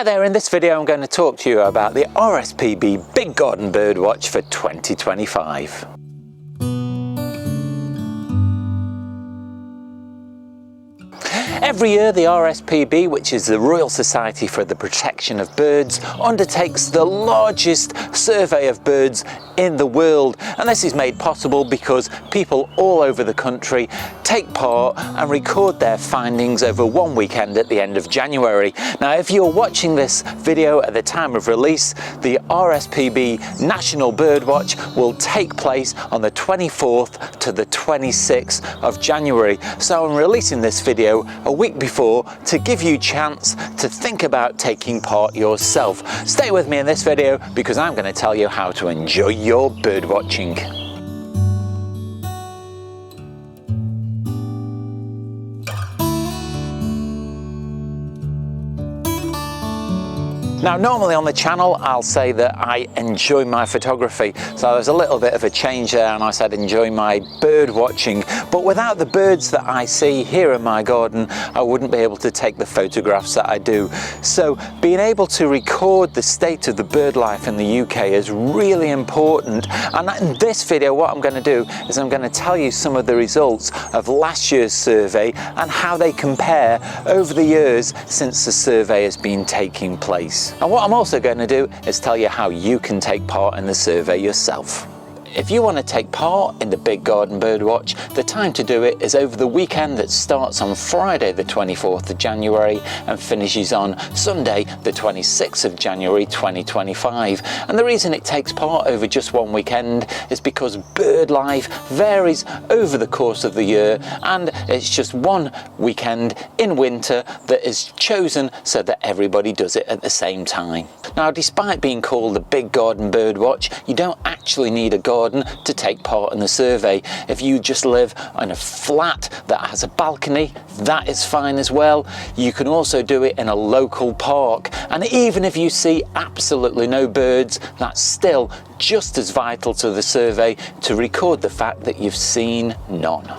Hi there, in this video I'm going to talk to you about the RSPB Big Garden Birdwatch for 2025. Every year the RSPB, which is the Royal Society for the Protection of Birds, undertakes the largest survey of birds in the world, and this is made possible because people all over the country take part and record their findings over one weekend at the end of January. Now, if you're watching this video at the time of release, the RSPB National Birdwatch will take place on the 24th to the 26th of January. So I'm releasing this video a week before to give you a chance to think about taking part yourself. Stay with me in this video because I'm going to tell you how to enjoy your bird watching. Now, normally on the channel I'll say that I enjoy my photography, so there's a little bit of a change there and I said enjoy my bird watching, but without the birds that I see here in my garden I wouldn't be able to take the photographs that I do. So being able to record the state of the bird life in the UK is really important, and in this video what I'm going to do is I'm going to tell you some of the results of last year's survey and how they compare over the years since the survey has been taking place. And what I'm also going to do is tell you how you can take part in the survey yourself. If you want to take part in the Big Garden Birdwatch, the time to do it is over the weekend that starts on Friday the 24th of January and finishes on Sunday the 26th of January 2025. And the reason it takes part over just one weekend is because bird life varies over the course of the year, and it's just one weekend in winter that is chosen so that everybody does it at the same time. Now, despite being called the Big Garden Birdwatch, you don't actually need a garden to take part in the survey. If you just live on a flat that has a balcony, that is fine as well. You can also do it in a local park, and even if you see absolutely no birds, that's still just as vital to the survey to record the fact that you've seen none.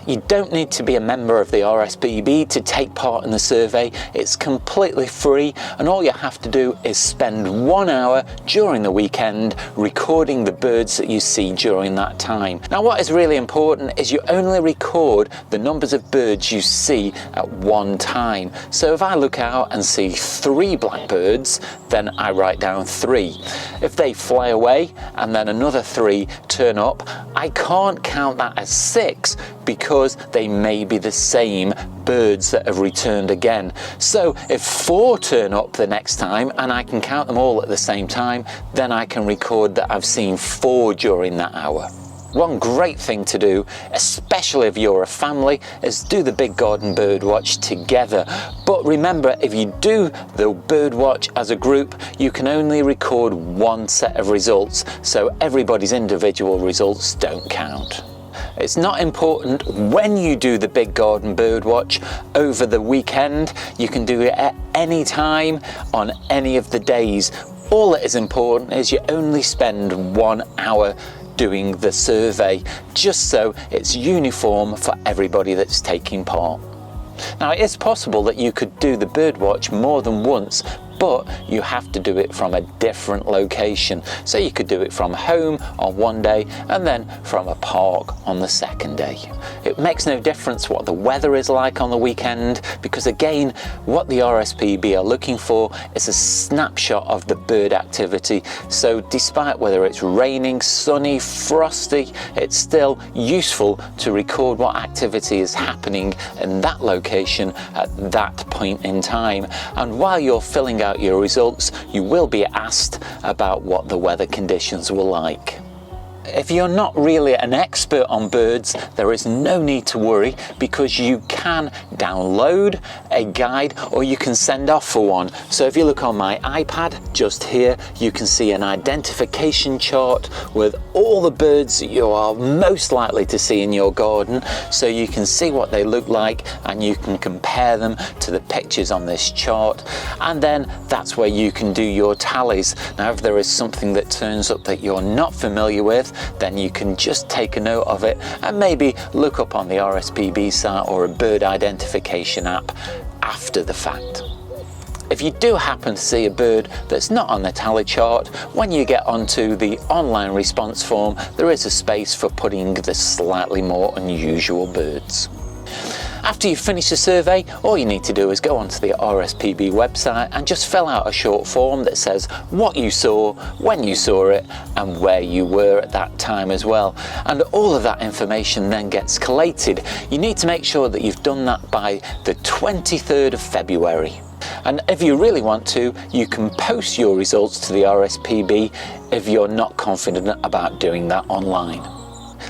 You don't need to be a member of the RSPB to take part in the survey. It's completely free, and all you have to do is spend 1 hour during the weekend recording the birds that you see during that time. Now, what is really important is you only record the numbers of birds you see at one time. So if I look out and see 3 blackbirds, then I write down 3. If they fly away and then another 3 turn up, I can't count that as 6 because they may be the same birds that have returned again. So if 4 turn up the next time and I can count them all at the same time, then I can record that I've seen 4 during that hour. One great thing to do, especially if you're a family, is do the Big Garden Birdwatch together. But remember, if you do the birdwatch as a group, you can only record one set of results, so everybody's individual results don't count. It's not important when you do the Big Garden Birdwatch over the weekend. You can do it at any time on any of the days. All that is important is you only spend 1 hour doing the survey, just so it's uniform for everybody that's taking part. Now, it is possible that you could do the birdwatch more than once, but you have to do it from a different location. So you could do it from home on one day and then from a park on the second day. It makes no difference what the weather is like on the weekend, because again, what the RSPB are looking for is a snapshot of the bird activity. So despite whether it's raining, sunny, frosty, it's still useful to record what activity is happening in that location at that point in time. And while you're filling out your results, you will be asked about what the weather conditions were like. If you're not really an expert on birds, there is no need to worry, because you can download a guide or you can send off for one. So if you look on my iPad just here, you can see an identification chart with all the birds that you are most likely to see in your garden, so you can see what they look like and you can compare them to the pictures on this chart, and then that's where you can do your tallies. Now, if there is something that turns up that you're not familiar with, then you can just take a note of it and maybe look up on the RSPB site or a bird identification app after the fact. If you do happen to see a bird that's not on the tally chart, when you get onto the online response form, there is a space for putting the slightly more unusual birds. After you've finished the survey, all you need to do is go onto the RSPB website and just fill out a short form that says what you saw, when you saw it, and where you were at that time as well. And all of that information then gets collated. You need to make sure that you've done that by the 23rd of February. And if you really want to, you can post your results to the RSPB if you're not confident about doing that online.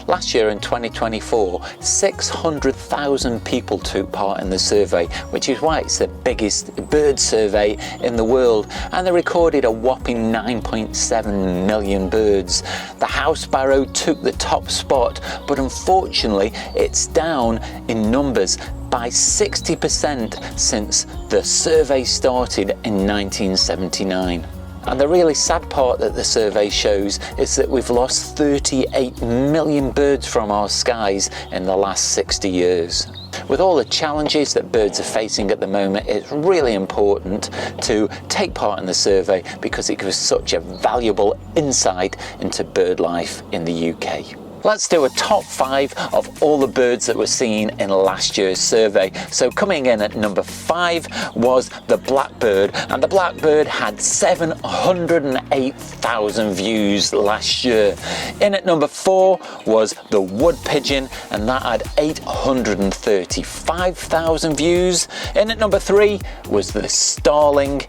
Last year in 2024, 600,000 people took part in the survey, which is why it's the biggest bird survey in the world, and they recorded a whopping 9.7 million birds. The house sparrow took the top spot, but unfortunately it's down in numbers by 60% since the survey started in 1979. And the really sad part that the survey shows is that we've lost 38 million birds from our skies in the last 60 years. With all the challenges that birds are facing at the moment, it's really important to take part in the survey because it gives such a valuable insight into bird life in the UK. Let's do a top 5 of all the birds that were seen in last year's survey. So coming in at number 5 was the Blackbird, and the Blackbird had 708,000 views last year. In at number 4 was the Wood Pigeon, and that had 835,000 views. In at number 3 was the Starling.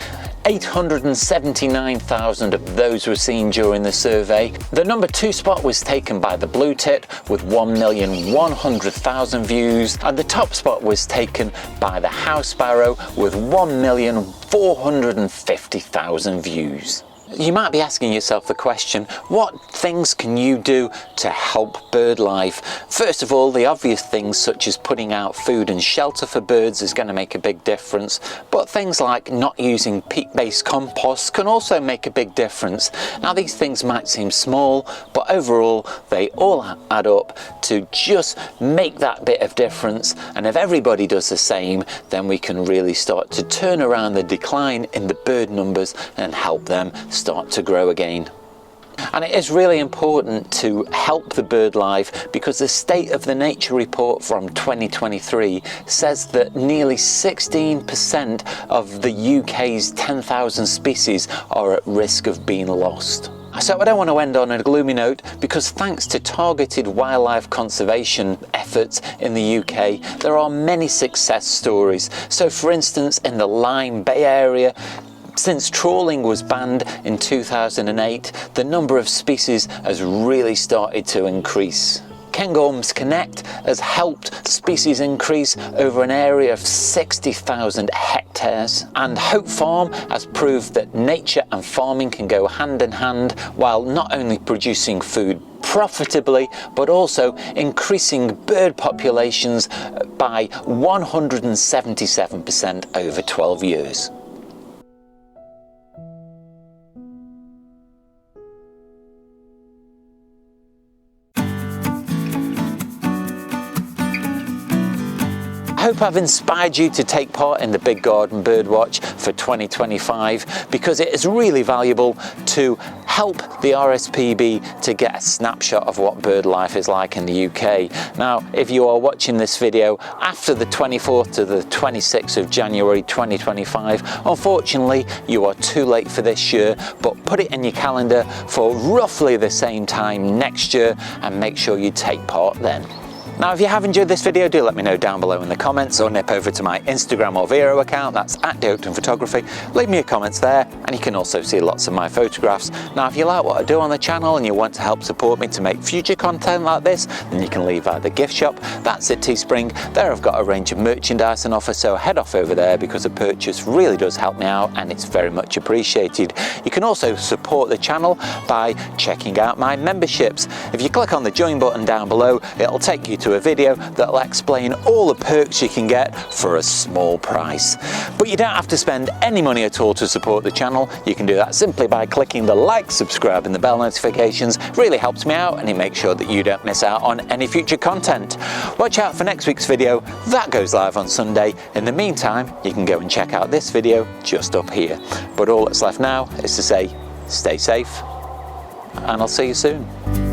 879,000 of those were seen during the survey. The number 2 spot was taken by the Blue Tit with 1,100,000 views, and the top spot was taken by the House Sparrow with 1,450,000 views. You might be asking yourself the question, what things can you do to help bird life? First of all, the obvious things such as putting out food and shelter for birds is going to make a big difference, but things like not using peat-based compost can also make a big difference. Now these things might seem small, but overall they all add up to just make that bit of difference, and if everybody does the same, then we can really start to turn around the decline in the bird numbers and help them start to grow again. And it is really important to help the bird life because the State of the Nature report from 2023 says that nearly 16% of the UK's 10,000 species are at risk of being lost. So I don't want to end on a gloomy note because thanks to targeted wildlife conservation efforts in the UK, there are many success stories. So for instance, in the Lyme Bay area, since trawling was banned in 2008, the number of species has really started to increase. Cairngorms Connect has helped species increase over an area of 60,000 hectares, and Hope Farm has proved that nature and farming can go hand in hand while not only producing food profitably but also increasing bird populations by 177% over 12 years. I hope I've inspired you to take part in the Big Garden Birdwatch for 2025 because it is really valuable to help the RSPB to get a snapshot of what bird life is like in the UK. Now, if you are watching this video after the 24th to the 26th of January 2025, unfortunately you are too late for this year, but put it in your calendar for roughly the same time next year and make sure you take part then. Now, if you have enjoyed this video, do let me know down below in the comments or nip over to my Instagram or Vero account, that's at Oakden Photography. Leave me your comments there and you can also see lots of my photographs. Now, if you like what I do on the channel and you want to help support me to make future content like this, then you can leave at the gift shop. That's at Teespring. There I've got a range of merchandise on offer, so head off over there because a purchase really does help me out and it's very much appreciated. You can also support the channel by checking out my memberships. If you click on the join button down below, it'll take you to to a video that'll explain all the perks you can get for a small price. But you don't have to spend any money at all to support the channel. You can do that simply by clicking the like, subscribe and the bell notifications. It really helps me out and it makes sure that you don't miss out on any future content. Watch out for next week's video. That goes live on Sunday. In the meantime, you can go and check out this video just up here. But all that's left now is to say, stay safe, and I'll see you soon.